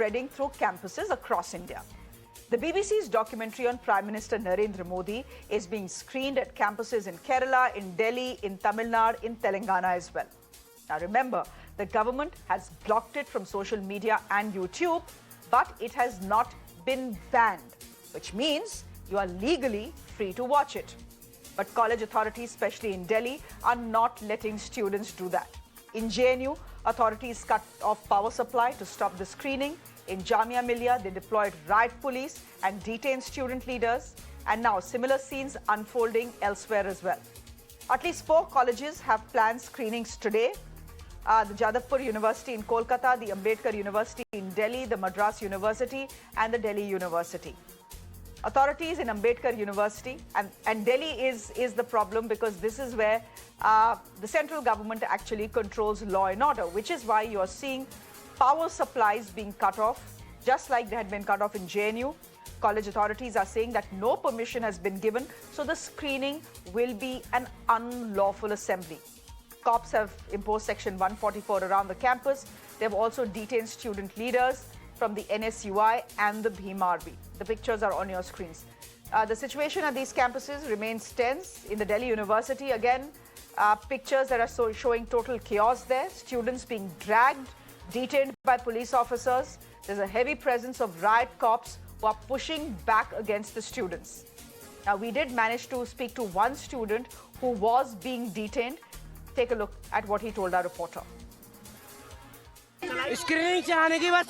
spreading through campuses across India. The BBC's documentary on Prime Minister Narendra Modi is being screened at campuses in Kerala, in Delhi, in Tamil Nadu, in Telangana as well. Now remember, the government has blocked it from social media and YouTube, but it has not been banned, which means you are legally free to watch it. But college authorities, especially in Delhi, are not letting students do that. In JNU, authorities cut off power supply to stop the screening. In Jamia Millia, they deployed riot police and detained student leaders. And now similar scenes unfolding elsewhere as well. At least 4 colleges have planned screenings today. The Jadavpur University in Kolkata, the Ambedkar University in Delhi, the Madras University and the Delhi University. Authorities in Ambedkar University, and Delhi is the problem because this is where the central government actually controls law and order, which is why you are seeing power supplies being cut off, just like they had been cut off in JNU. College authorities are saying that no permission has been given, so the screening will be an unlawful assembly. Cops have imposed Section 144 around the campus. They have also detained student leaders from the NSUI and the BHIM-RB. The pictures are on your screens. The situation at these campuses remains tense. In the Delhi University, again, pictures that are showing total chaos there. Students being dragged, detained by police officers. There's a heavy presence of riot cops who are pushing back against the students. Now, we did manage to speak to one student who was being detained. Take a look at what he told our reporter. Screening चलाने की बस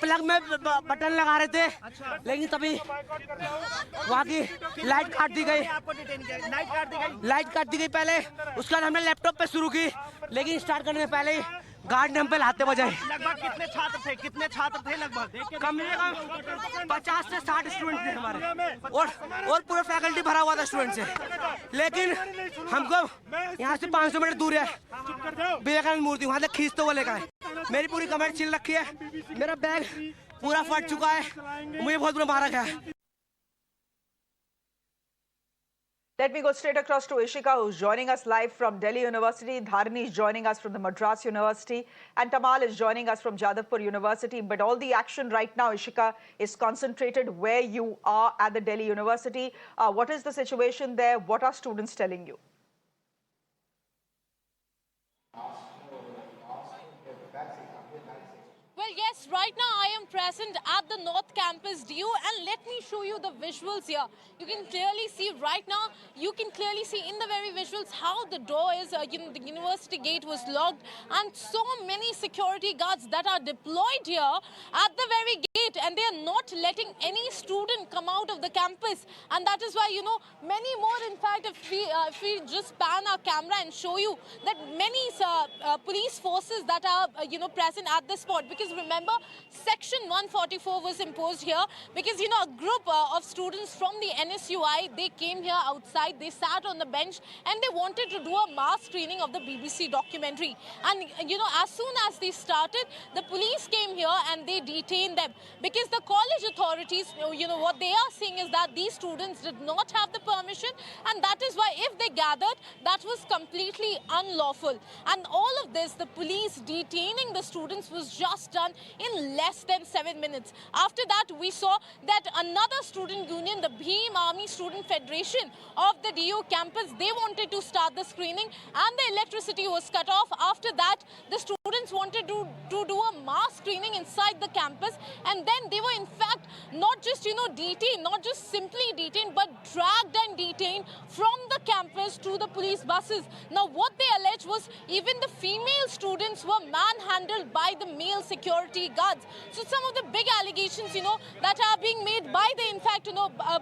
plug में button लगा रहे थे, लेकिन तभी वहाँ की लाइट काट दी गई। लाइट काट दी गई पहले, उसके बाद हमने लैपटॉप पे शुरू की, लेकिन स्टार्ट करने से पहले ही गार्ड ने हम पे लाते बजाए। लगभग कितने छात्र थे लगभग? कम से कम 50 से 60 स्टूडेंट थे हमारे, और पूरा फैकल्टी भरा हुआ था स्टूडेंट से। लेकिन हमको यहाँ से 500 मीटर दूर है विवेकानंद मूर्ति, वहाँ तक खींचते हुए लेकर आए। मेरी पूरी कमर छिल रखी है, मेरा बैग पूरा फट चुका है, मुझे बहुत बुरा मारा गया है। Let me go straight across to Ishika, who's joining us live from Delhi University. Dharani is joining us from the Madras University. And Tamal is joining us from Jadavpur University. But all the action right now, Ishika, is concentrated where you are at the Delhi University. What is the situation there? What are students telling you? Well, yes, right now I am present at the North Campus DU, and let me show you the visuals here. You can clearly see right now, you can clearly see in the very visuals how the door is, the university gate was locked, and so many security guards that are deployed here at the very gate, and they are not letting any student come out of the campus. And that is why, many more, in fact, if we just pan our camera and show you that many police forces that are, present at this spot, because remember, Section 144 was imposed here because, a group of students from the NSUI, they came here outside, they sat on the bench and they wanted to do a mass screening of the BBC documentary. And, as soon as they started, the police came here and they detained them because the college authorities, what they are saying is that these students did not have the permission, and that is why if they gathered, that was completely unlawful. And all of this, the police detaining the students was just done in less than 7 minutes. After that, we saw that another student union, the BHIM Army Student Federation of the DU campus, they wanted to start the screening and the electricity was cut off. After that, the students wanted to do a mass screening inside the campus, and then they were in fact not just, detained, not just simply detained, but dragged and detained from the campus to the police buses. Now, what they alleged was even the female students were manhandled by the male security guards. So some of the big allegations, that are being made by the, in fact,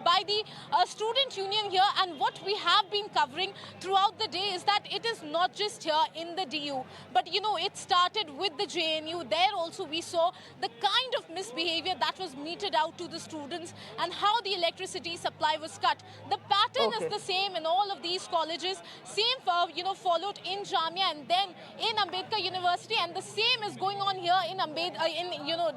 by the student union here, and what we have been covering throughout the day is that it is not just here in the DU, but, it started with the JNU. There also we saw the kind of misbehavior that was meted out to the students and how the electricity supply was cut. The pattern is the same in all of these colleges. Same, followed in Jamia and then in Ambedkar University, and the same is going on here in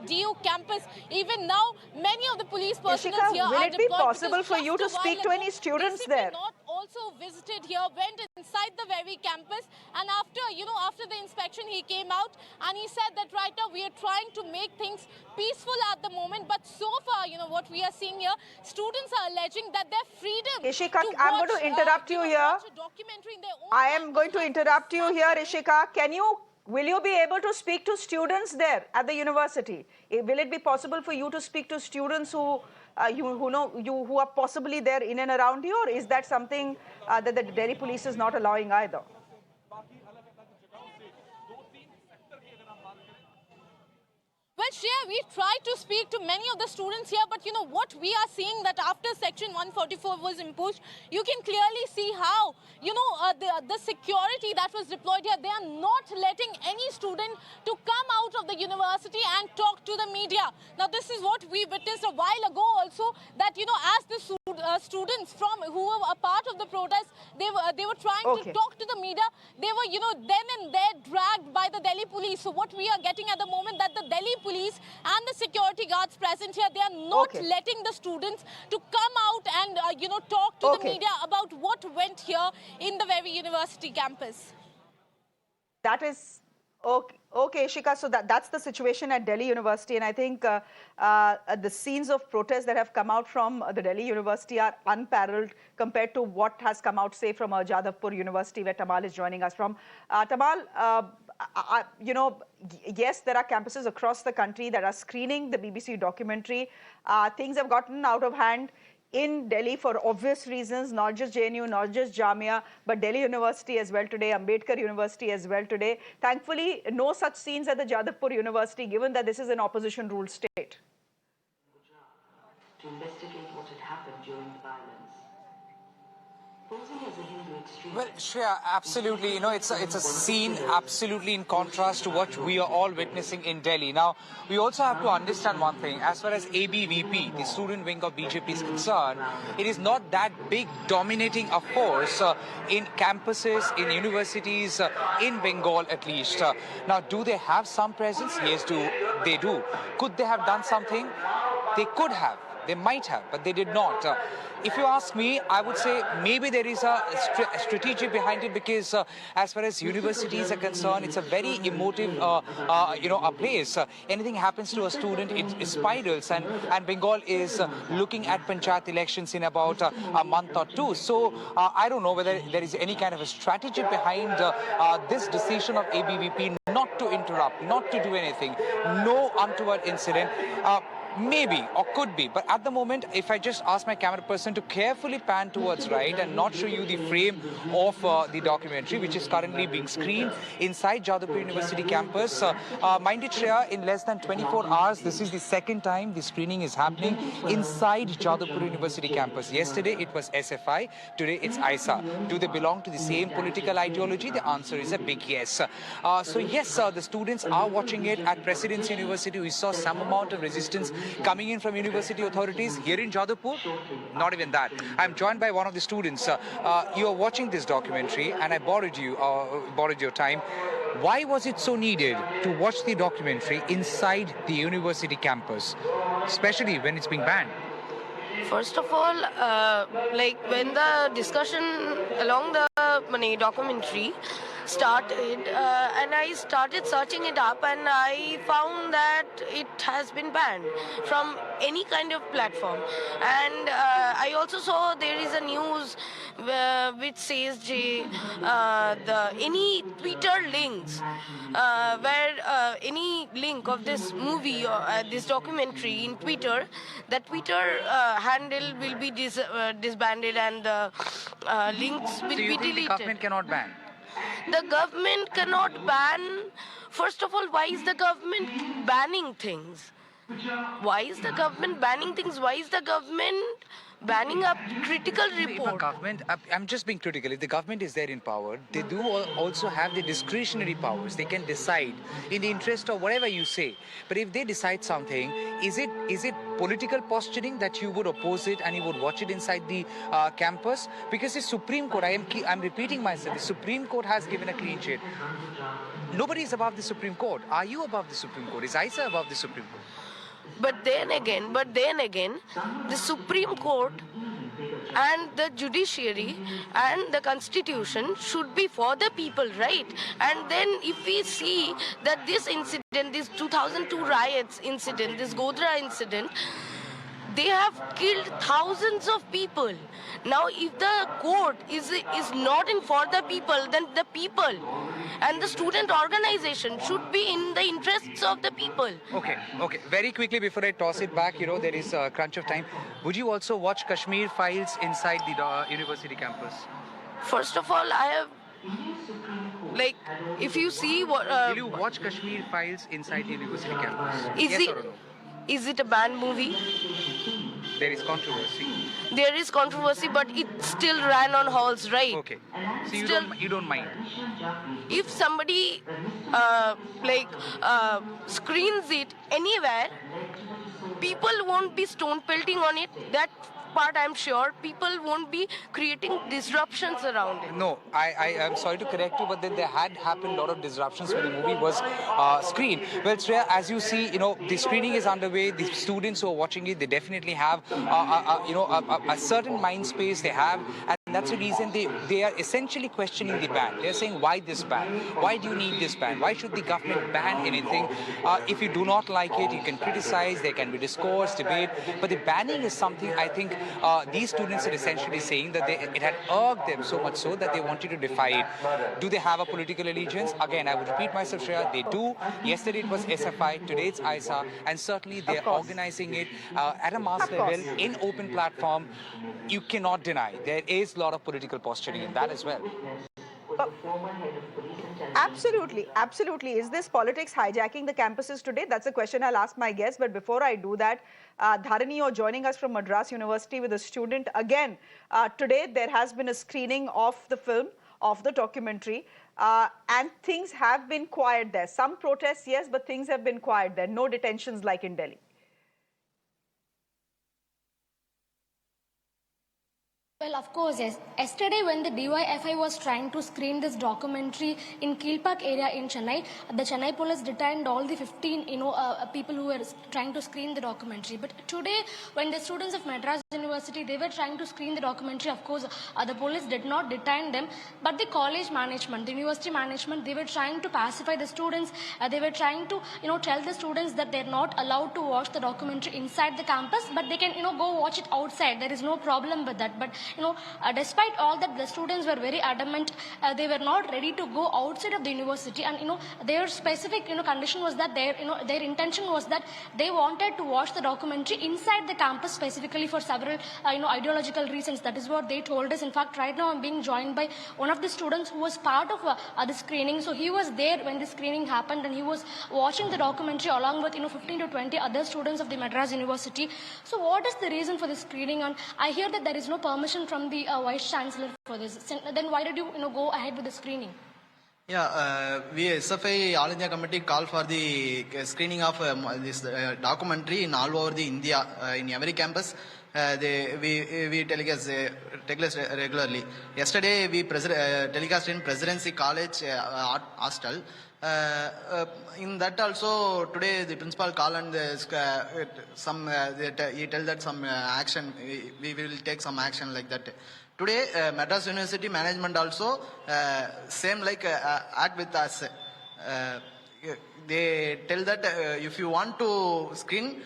DU campus. Even now, many of the police personnel here will are it be deployed possible for you to speak to any students there? Not all also visited here, went inside the very campus, and after the inspection, he came out and he said that right now we are trying to make things peaceful at the moment, but so far, what we are seeing here, students are alleging that their freedom Ishika, to I'm watch, going to interrupt you here. watch a documentary in their own I am going to campus interrupt you here, Ishika. Will you be able to speak to students there at the university? Will it be possible for you to speak to students who are possibly there in and around you, or is that something that the Delhi police is not allowing either? Well, Shreya, we tried to speak to many of the students here, but what we are seeing that after Section 144 was imposed, you can clearly see how, the security that was deployed here, they are not letting any student to come out of the university and talk to the media. Now, this is what we witnessed a while ago also, that, as the students who were a part of the protest, they were trying to talk to the media, they were, then and there dragged by the Delhi police. So what we are getting at the moment, that the Delhi police and the security guards present here, they are not letting the students to come out and, talk to the media about what went here in the very university campus. That is okay, Ishika. So that's the situation at Delhi University, and I think the scenes of protest that have come out from the Delhi University are unparalleled compared to what has come out, say, from Jadavpur University, where Tamal is joining us from. Tamal, yes, there are campuses across the country that are screening the BBC documentary. Things have gotten out of hand in Delhi for obvious reasons, not just JNU, not just Jamia, but Delhi University as well today, Ambedkar University as well today. Thankfully, no such scenes at the Jadavpur University, given that this is an opposition-ruled state. To investigate what had happened during the violence. Well, Shreya, absolutely. It's a scene absolutely in contrast to what we are all witnessing in Delhi. Now, we also have to understand one thing. As far as ABVP, the student wing of BJP, is concerned, it is not that big dominating a force in campuses, in universities, in Bengal at least. Now, do they have some presence? Yes, they do. Could they have done something? They could have. They might have, but they did not. If you ask me, I would say maybe there is a strategy behind it, because as far as universities are concerned, it's a very emotive, a place. Anything happens to a student, it spirals, and Bengal is looking at Panchayat elections in about a month or two. So I don't know whether there is any kind of a strategy behind this decision of ABVP not to interrupt, not to do anything. No untoward incident. Maybe, or could be, but at the moment, if I just ask my camera person to carefully pan towards right and not show you the frame of the documentary, which is currently being screened inside Jadavpur University campus. Mind it, Shreya, in less than 24 hours, this is the second time the screening is happening inside Jadavpur University campus. Yesterday, it was SFI. Today, it's ISA. Do they belong to the same political ideology? The answer is a big yes. So yes, the students are watching it at Presidency University. We saw some amount of resistance coming in from university authorities. Here in Jadavpur, not even that. I'm joined by one of the students. You are watching this documentary, and I borrowed your time. Why was it so needed to watch the documentary inside the university campus, especially when it's being banned? First of all, when the discussion along the documentary started, and I started searching it up, and I found that it has been banned from any kind of platform. And I also saw there is a news which says any Twitter links where any link of this movie or this documentary in Twitter, that Twitter handle will be disbanded, and the links will be deleted. The government cannot ban? The government cannot ban. First of all, why is the government banning things? Why is the government banning things? Why is the government banning a critical report? I'm just being critical. If the government is there in power, they do also have the discretionary powers. They can decide in the interest of whatever you say. But if they decide something, is it political posturing that you would oppose it and you would watch it inside the campus? Because the Supreme Court, I'm repeating myself, the Supreme Court has given a clean sheet. Nobody is above the Supreme Court. Are you above the Supreme Court? Is ISA above the Supreme Court? But then again, the Supreme Court and the judiciary and the constitution should be for the people, right? And then if we see that this incident, this 2002 riots incident, this Godhra incident, they have killed thousands of people. Now, if the court is not in for the people, then the people and the student organization should be in the interests of the people. Okay. Very quickly before I toss it back, there is a crunch of time. Would you also watch Kashmir Files inside the university campus? First of all, I have, like, if you see what... Will you watch Kashmir Files inside the university campus? Is Yes or no? Is it a banned movie? There is controversy. There is controversy, but it still ran on halls, right? Okay. So Still- you don't mind? If somebody screens it anywhere, people won't be stone pelting on it. That part I'm sure people won't be creating disruptions around it. No, I am sorry to correct you, but then there had happened a lot of disruptions when the movie was screened. Well, Shreya, as you see, the screening is underway. The students who are watching it, they definitely have, a certain mind space they have, and that's the reason they are essentially questioning the ban. They're saying, why this ban? Why do you need this ban? Why should the government ban anything? If you do not like it, you can criticize. There can be discourse, debate, but the banning is something I think these students are essentially saying that it had irked them so much so that they wanted to defy it. Do they have a political allegiance? Again, I would repeat myself, Shreya, they do. Yesterday it was SFI, today it's ISA, and certainly they're organizing it at a mass level, in open platform. You cannot deny there is a lot of political posturing in that as well. Absolutely. Is this politics hijacking the campuses today? That's a question I'll ask my guests. But before I do that, Dharani, you're joining us from Madras University with a student. Again, today there has been a screening of the film, of the documentary, and things have been quiet there. Some protests, yes, but things have been quiet there. No detentions like in Delhi. Well, of course, yes. Yesterday, when the DYFI was trying to screen this documentary in Kilpak area in Chennai, the Chennai police detained all the 15, people who were trying to screen the documentary. But today, when the students of Madras University, they were trying to screen the documentary, of course, the police did not detain them. But the college management, the university management, they were trying to pacify the students. They were trying to, tell the students that they're not allowed to watch the documentary inside the campus, but they can, go watch it outside. There is no problem with that. But despite all that, the students were very adamant. They were not ready to go outside of the university, and their specific condition was that their intention was that they wanted to watch the documentary inside the campus, specifically for several ideological reasons. That is what they told us. In fact, right now I'm being joined by one of the students who was part of the screening. So he was there when the screening happened, and he was watching the documentary along with 15 to 20 other students of the Madras University. So what is the reason for the screening? And I hear that there is no permission from the Vice Chancellor for this. Then why did you go ahead with the screening? Yeah, we SFI All India Committee called for the screening of this documentary in all over the India, in every campus. We telecast regularly. Yesterday we telecast in Presidency College hostel. In that also today the principal call and he tell that some action we will take some action like that. Today Madras University management also same like act with us. They tell that if you want to screen,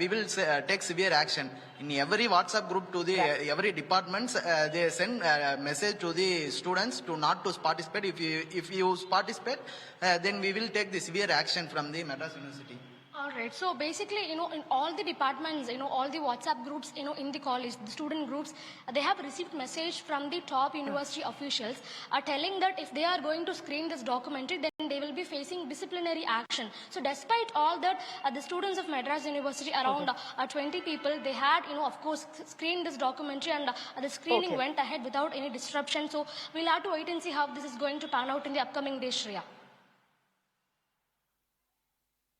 we will take severe action. In every WhatsApp group to the every departments, they send a message to the students to not to participate. If you participate, then we will take the severe action from the Madras University. All right. So basically, in all the departments, all the WhatsApp groups, in the college, the student groups, they have received message from the top university officials telling that if they are going to screen this documentary, then they will be facing disciplinary action. So despite all that, the students of Madras University, around 20 people, they had, of course, screened this documentary, and the screening went ahead without any disruption. So we'll have to wait and see how this is going to pan out in the upcoming days, Shreya.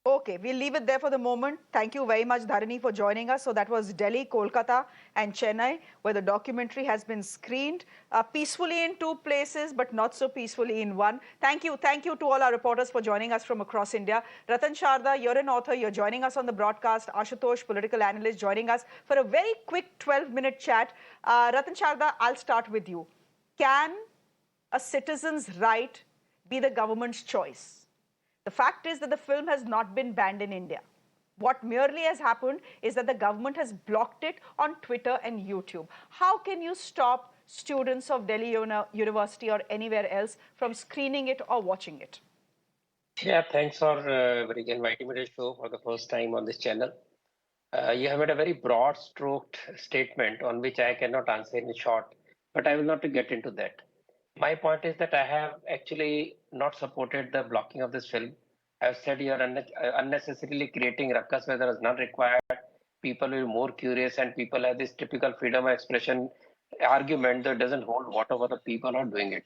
Okay, we'll leave it there for the moment. Thank you very much, Dharani, for joining us. So that was Delhi, Kolkata, and Chennai, where the documentary has been screened peacefully in two places, but not so peacefully in one. Thank you. Thank you to all our reporters for joining us from across India. Ratan Sharda, you're an author. You're joining us on the broadcast. Ashutosh, political analyst, joining us for a very quick 12-minute chat. Ratan Sharda, I'll start with you. Can a citizen's right be the government's choice? The fact is that the film has not been banned in India. What merely has happened is that the government has blocked it on Twitter and YouTube. How can you stop students of Delhi University or anywhere else from screening it or watching it? Yeah, thanks for inviting me to the show for the first time on this channel. You have made a very broad stroked statement on which I cannot answer in short, but I will not to get into that. My point is that I have actually not supported the blocking of this film. I've said you are unnecessarily creating ruckus where there is none required. People will be more curious and people have this typical freedom of expression argument that doesn't hold whatever the people are doing it.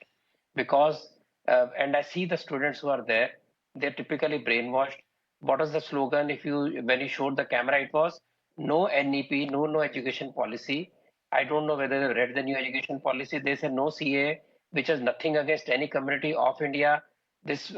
Because, and I see the students who are there, they're typically brainwashed. What was the slogan when you showed the camera? It was no NEP, no education policy. I don't know whether they read the new education policy. They said no CA, which has nothing against any community of India. This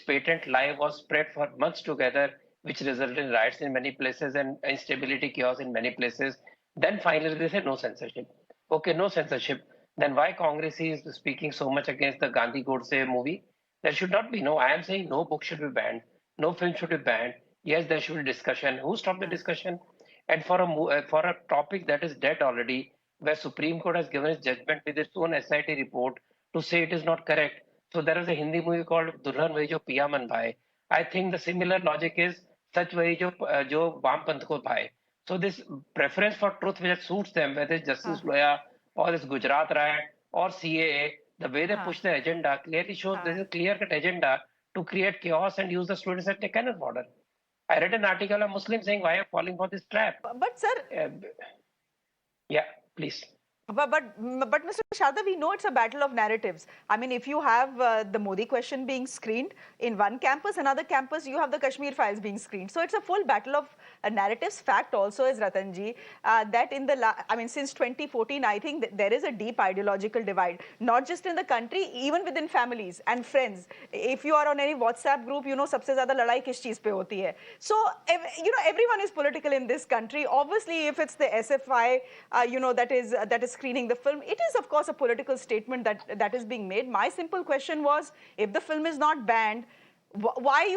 patent lie was spread for months together, which resulted in riots in many places and instability, chaos in many places. Then finally they said no censorship. Okay, no censorship. Then why Congress is speaking so much against the Gandhi Godse movie? There should not be. No, I am saying no book should be banned. No film should be banned. Yes, there should be discussion. Who stopped the discussion? And for a topic that is dead already, where Supreme Court has given its judgment with its own SIT report to say it is not correct. So there is a Hindi movie called Dulhan Bhai Jo Piya Man Bhai. I think the similar logic is Sach Bhai Jo Vampant Ko Bhai. So this preference for truth which suits them, whether it's Justice Loya or this Gujarat riot or CAA, the way they push the agenda clearly shows there is a clear-cut agenda to create chaos and use the students as a cannon fodder. I read an article of Muslims saying, why are you falling for this trap? But sir... yeah, please. But Mr. Sharda, we know it's a battle of narratives. I mean, if you have the Modi question being screened in one campus, another campus, you have the Kashmir files being screened. So it's a full battle of narratives. Fact also is, Ratanji, that since 2014, I think there is a deep ideological divide, not just in the country, even within families and friends. If you are on any WhatsApp group, you know, सबसे ज़्यादा लड़ाई किस चीज़ पे होती है. So, you know, everyone is political in this country. Obviously, if it's the SFI, that is screening the film, it is of course a political statement that is being made. My simple question was, if the film is not banned, why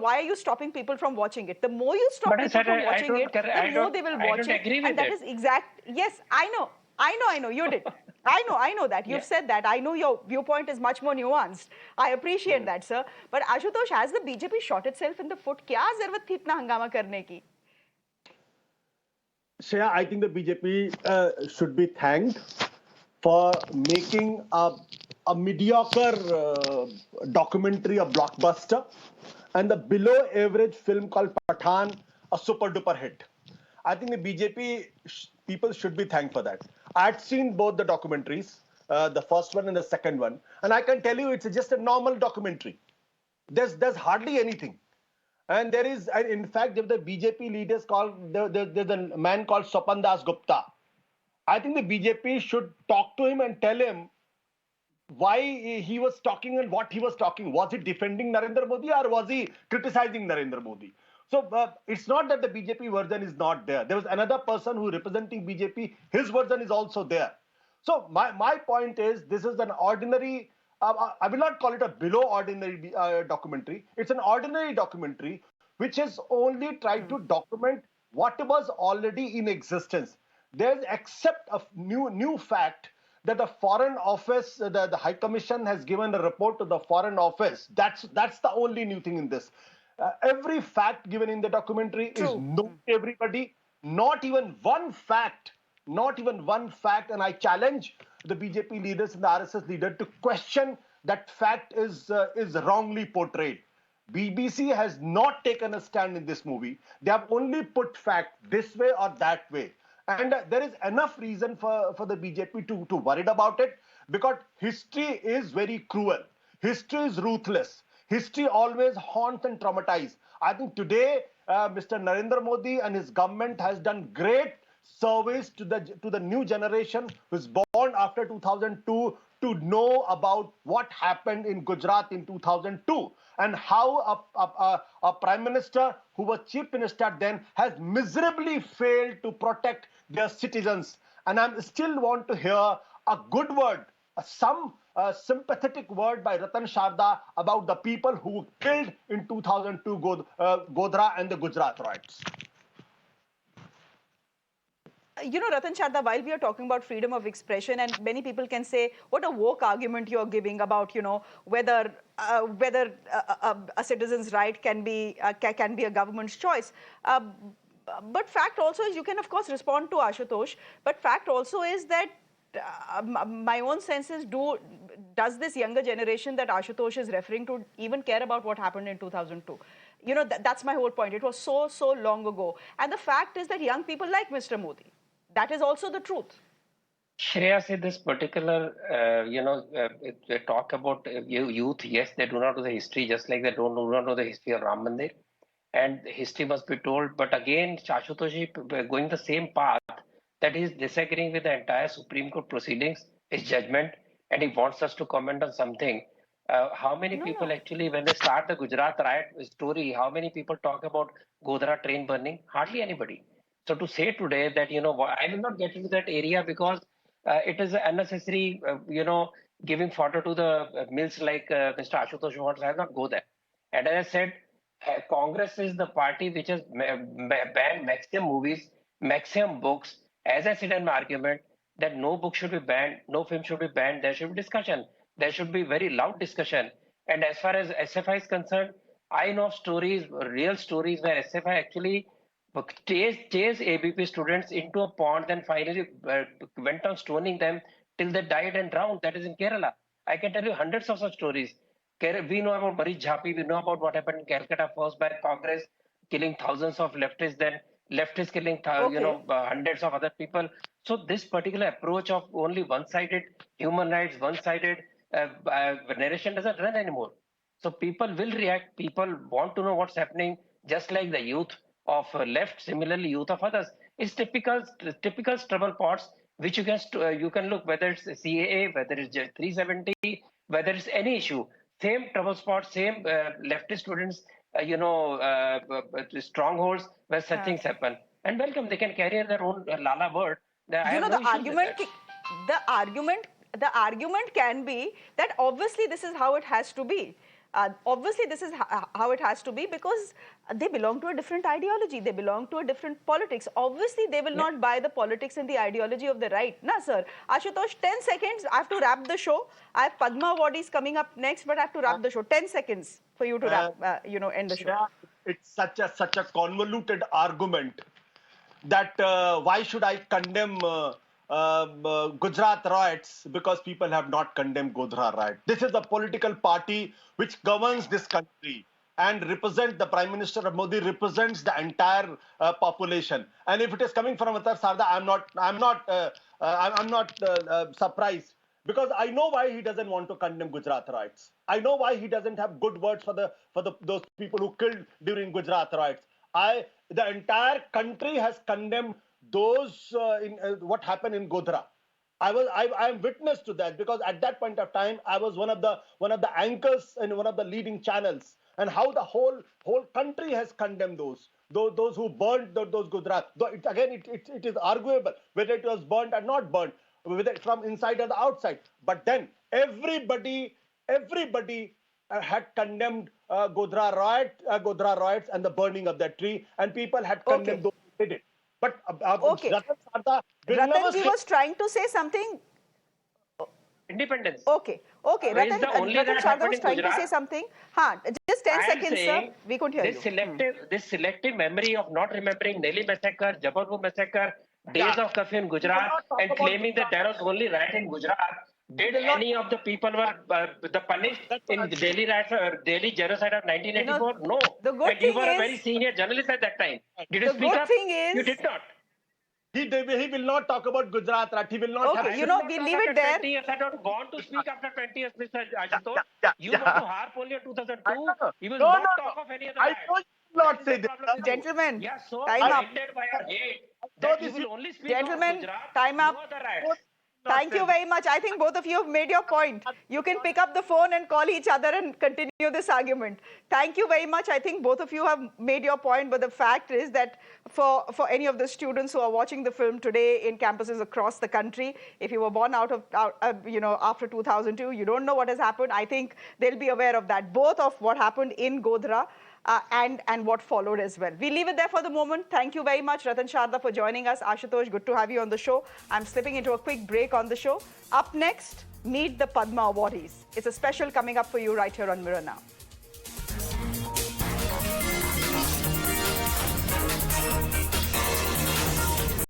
are you stopping people from watching it? The more you stop people from watching it, the more they will watch it. And that is exact. Yes, I know. You did. I know that. You've said that. I know your viewpoint is much more nuanced. I appreciate that, sir. But Ashutosh, has the BJP shot itself in the foot? क्या ज़रूरत थी इतना हंगामा करने की? Shreya, I think the BJP should be thanked for making a mediocre documentary, a blockbuster, and the below average film called Pathan a super duper hit. I think the BJP people should be thanked for that. I had seen both the documentaries, the first one and the second one, and I can tell you it's just a normal documentary. There's hardly anything. And there is, in fact, if the BJP leaders there's a man called Swapan Das Gupta. I think the BJP should talk to him and tell him why he was talking and what he was talking. Was he defending Narendra Modi or was he criticizing Narendra Modi? So it's not that the BJP version is not there. There was another person who representing BJP. His version is also there. So my point is, this is an ordinary, I will not call it a below ordinary documentary. It's an ordinary documentary which has only tried to document what was already in existence. There's except a new fact that the Foreign Office, the High Commission has given a report to the Foreign Office. That's the only new thing in this. Every fact given in the documentary is known to everybody. Not even one fact. And I challenge the BJP leaders and the RSS leader to question that fact is wrongly portrayed. BBC has not taken a stand in this movie. They have only put fact this way or that way. And there is enough reason for the BJP to worry about it, because history is very cruel. History is ruthless. history always haunts and traumatizes. I think today, Mr. Narendra Modi and his government has done great service to the new generation who's born after 2002 to know about what happened in Gujarat in 2002 and how a prime minister who was chief minister then has miserably failed to protect their citizens. And I still want to hear a good word, some sympathetic word by Ratan Sharda about the people who were killed in 2002 Godhra and the Gujarat riots. You know, Ratan Sharda, while we are talking about freedom of expression, and many people can say, what a woke argument you're giving about, you know, whether a citizen's right can be a government's choice. But fact also is, you can of course respond to Ashutosh, but fact also is that my own sense is, does this younger generation that Ashutosh is referring to even care about what happened in 2002? You know, that's my whole point. It was so long ago. And the fact is that young people like Mr. Modi. That is also the truth. Shreya said this particular, they talk about youth. Yes, they do not know the history, just like they do not know the history of Ram Mandir. And history must be told. But again, Ashutosh going the same path, that he is disagreeing with the entire Supreme Court proceedings, his judgment, and he wants us to comment on something. How many people actually, when they start the Gujarat riot story, how many people talk about Godhra train burning? Hardly anybody. So to say today that, you know, I will not get into that area because it is unnecessary, giving fodder to the mills like Mr. Ashutosh wants. I will not go there. And as I said, Congress is the party which has banned maximum movies, maximum books. As I said in my argument, that no book should be banned, no film should be banned. There should be discussion. There should be very loud discussion. And as far as SFI is concerned, I know of stories, real stories, where SFI actually chased ABP students into a pond, then finally went on stoning them till they died and drowned. That is in Kerala. I can tell you hundreds of such stories. We know about Marish Jhapi, we know about what happened in Calcutta, first by Congress killing thousands of leftists, then leftists killing hundreds of other people. So this particular approach of only one-sided human rights, one-sided narration doesn't run anymore. So people will react. People want to know what's happening, just like the youth of left, similarly youth of others. It's typical trouble pots which you can look, whether it's CAA, whether it's 370, whether it's any issue. Same trouble spots, same leftist students, strongholds where such things happen. And welcome, they can carry their own Lala word. You know, the argument can be that obviously this is how it has to be. Obviously, this is how it has to be because they belong to a different ideology. They belong to a different politics. Obviously, they will not buy the politics and the ideology of the right. Na, sir. Ashutosh, 10 seconds. I have to wrap the show. I have Padma Awardees coming up next, but I have to wrap the show. 10 seconds for you to wrap, end the show. It's such a convoluted argument that why should I condemn Gujarat riots because people have not condemned Godhra riot. This is a political party which governs this country and the Prime Minister of Modi represents the entire population. And if it is coming from Ratan Sharda, I'm not surprised because I know why he doesn't want to condemn Gujarat riots. I know why he doesn't have good words for those people who killed during Gujarat riots. The entire country has condemned those what happened in Godhra. I am witness to that because at that point of time I was one of the anchors in one of the leading channels, and how the whole country has condemned those who burned those Gujarat. It is arguable whether it was burnt or not burnt, whether from inside or the outside. But then everybody had condemned Godhra riots and the burning of that tree, and people had condemned those who did it. But Ratan Sharda Ratanji was trying to say something. Independence. Okay. Ratan Sharda was trying to say something. Just 10 seconds, sir. We couldn't hear you. This selective memory of not remembering Delhi massacre, Jabalpur massacre, days of curfew in Gujarat, and claiming that there was only riot in Gujarat. Did any of the people were punished in Delhi riot, Delhi genocide of 1984? No. The good and you thing were a is, very senior journalist at that time. Did you the speak good up? thing is, You did not. He will not talk about Gujarat. He will not Okay, have... you know, we leave it there. 20 years. I don't want to speak after 20 years, Mr. Ashutosh. You yeah. want to harp only on 2002. You will No, not no, talk no. of any other I land. know you will not That is say the this. problem with you. Gentlemen, Yeah, so time up. offended by our hate So that this you will is- only speak Gentlemen, of Gujarat, time up. no other land. Thank you very much. I think both of you have made your point. You can pick up the phone and call each other and continue this argument. Thank you very much. I think both of you have made your point, but the fact is that for any of the students who are watching the film today in campuses across the country, if you were born after 2002, you don't know what has happened. I think they'll be aware of that, both of what happened in Godhra and what followed as well. We leave it there for the moment. Thank you very much, Ratan Sharda, for joining us. Ashutosh, good to have you on the show. I'm slipping into a quick break on the show. Up next, meet the Padma awardees. It's a special coming up for you right here on Mirror Now.